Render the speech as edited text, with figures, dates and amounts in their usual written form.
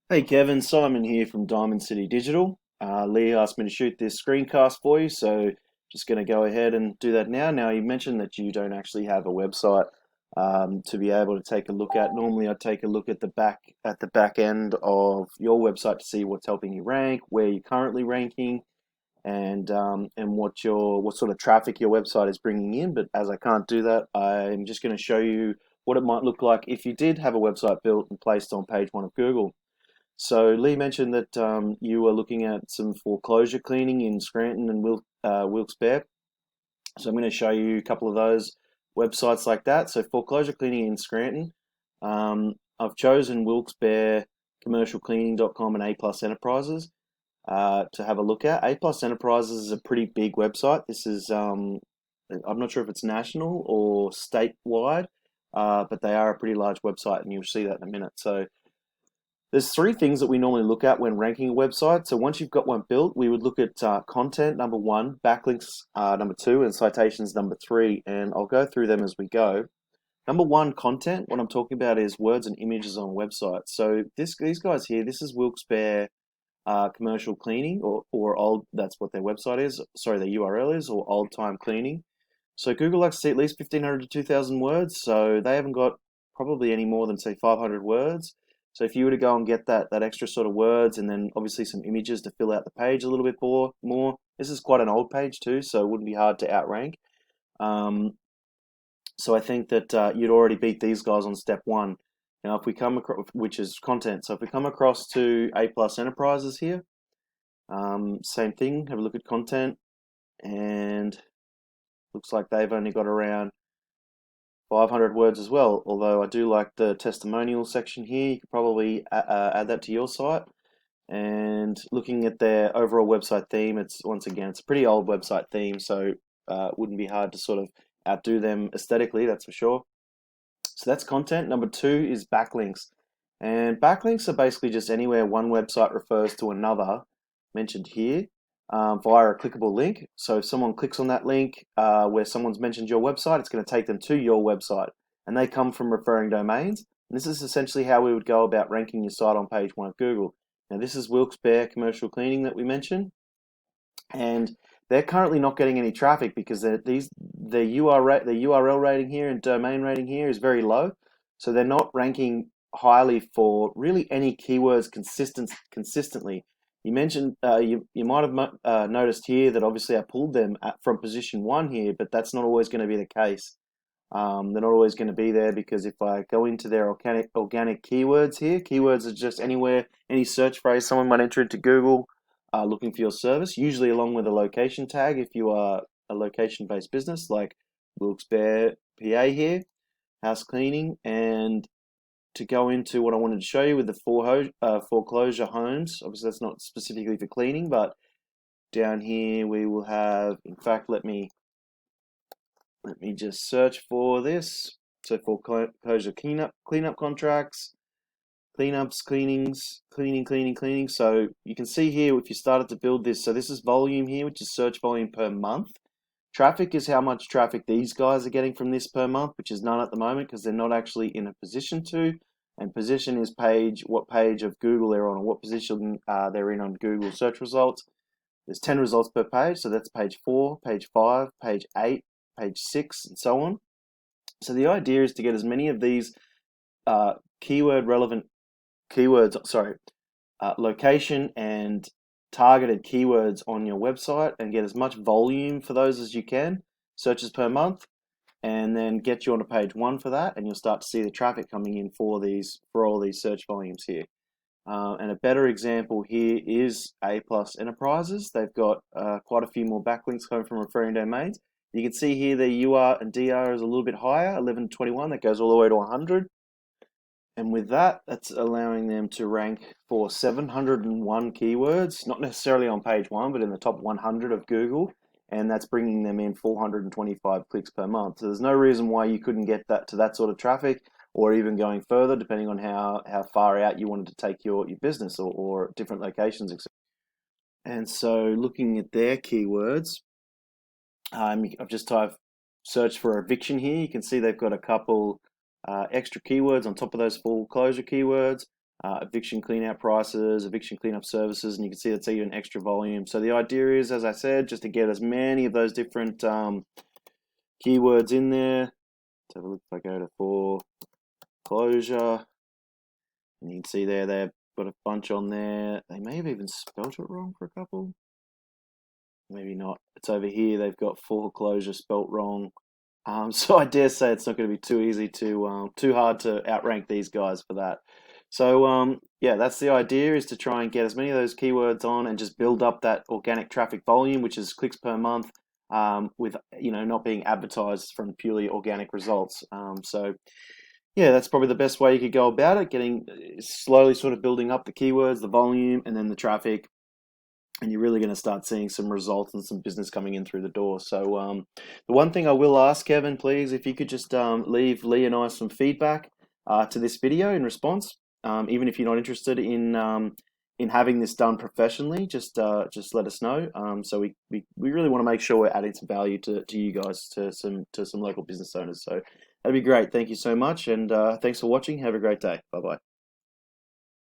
Hey Kevin, Simon here from Diamond City Digital. Lee asked me to shoot this screencast for you, so just going to go ahead and do that now. Now, you mentioned that you don't actually have a website to be able to take a look at. Normally, I'd take a look at the back end of your website to see what's helping you rank, where you're currently ranking, and what sort of traffic your website is bringing in. But as I can't do that, I'm just going to show you what it might look like if you did have a website built and placed on page one of Google. So Lee mentioned that you were looking at some foreclosure cleaning in Scranton and Wilkes-Barre. So I'm going to show you a couple of those websites like that. So foreclosure cleaning in Scranton. I've chosen Wilkes-Barre, commercialcleaning.com, and A Plus Enterprises to have a look at. A Plus Enterprises is a pretty big website. This is I'm not sure if it's national or statewide, but they are a pretty large website, and you'll see that in a minute. So there's three things that we normally look at when ranking a website. So once you've got one built, we would look at content, number one, backlinks, number two, and citations, number three. And I'll go through them as we go. Number one, content. What I'm talking about is words and images on websites. So these guys here, this is Wilkes-Barre Commercial Cleaning, or old. That's what their website is. Sorry, their URL is, or Old Time Cleaning. So Google likes to see at least 1,500 to 2,000 words. So they haven't got probably any more than say 500 words. So if you were to go and get that extra sort of words, and then obviously some images to fill out the page a little bit more. This is quite an old page too, so it wouldn't be hard to outrank. Um, so I think that you'd already beat these guys on step one. Now, if we come across, which is content, so if we come across to A Plus Enterprises here, same thing. Have a look at content, and looks like they've only got around 500 words as well. Although I do like the testimonial section here. You could probably add that to your site. And looking at their overall website theme, it's once again it's a pretty old website theme, so it wouldn't be hard to sort of outdo them aesthetically, that's for sure. So that's content. Number two is backlinks. And backlinks are basically just anywhere one website refers to another, mentioned here, via a clickable link. So if someone clicks on that link where someone's mentioned your website, it's going to take them to your website. And they come from referring domains. And this is essentially how we would go about ranking your site on page one of Google. Now, this is Wilkes-Barre Commercial Cleaning that we mentioned. And they're currently not getting any traffic because the URL rating here and domain rating here is very low, so they're not ranking highly for really any keywords consistently. You mentioned you might have noticed here that obviously I pulled them from position one here, but that's not always going to be the case. They're not always going to be there because if I go into their organic keywords here, keywords are just anywhere, any search phrase someone might enter into Google looking for your service, usually along with a location tag if you are a location-based business like Wilkes-Barre, PA here, house cleaning, and to go into what I wanted to show you with the foreclosure homes. Obviously, that's not specifically for cleaning, but down here we will have, in fact, let me just search for this. So foreclosure cleanup contracts, cleanups, cleanings, cleaning. So you can see here if you started to build this. So this is volume here, which is search volume per month. Traffic is how much traffic these guys are getting from this per month, which is none at the moment because they're not actually in a position to. And position is what page of Google they're on, or what position they're in on Google search results. There's 10 results per page, so that's page 4, page 5, page 8, page 6, and so on. So the idea is to get as many of these keyword relevant location and targeted keywords on your website and get as much volume for those as you can, searches per month, and then get you onto page one for that, and you'll start to see the traffic coming in for all these search volumes here. And a better example here is A Plus Enterprises. They've got quite a few more backlinks coming from referring domains. You can see here the UR and DR is a little bit higher, 1121. That goes all the way to 100. And with that, that's allowing them to rank for 701 keywords, not necessarily on page one, but in the top 100 of Google. And that's bringing them in 425 clicks per month. So there's no reason why you couldn't get that to that sort of traffic, or even going further, depending on how far out you wanted to take your business, or different locations, etc. And so looking at their keywords, I've just typed search for eviction here. You can see they've got a couple extra keywords on top of those foreclosure keywords. eviction cleanout prices, eviction cleanup services, and you can see that's even extra volume. So the idea is, as I said, just to get as many of those different keywords in there. Let's have a look if I go to foreclosure, and you can see there they've got a bunch on there. They may have even spelt it wrong for a couple. Maybe not. It's over here. They've got foreclosure spelt wrong. So I dare say it's not going to be too easy to too hard to outrank these guys for that. So yeah, that's the idea, is to try and get as many of those keywords on and just build up that organic traffic volume, which is clicks per month, with not being advertised from purely organic results. So yeah, that's probably the best way you could go about it, getting slowly sort of building up the keywords, the volume, and then the traffic, and you're really going to start seeing some results and some business coming in through the door. So the one thing I will ask, Kevin, please, if you could just leave Lee and I some feedback to this video in response, even if you're not interested in having this done professionally, just let us know. So we really want to make sure we're adding some value to you guys, to some local business owners. So that'd be great. Thank you so much, and thanks for watching. Have a great day. Bye bye.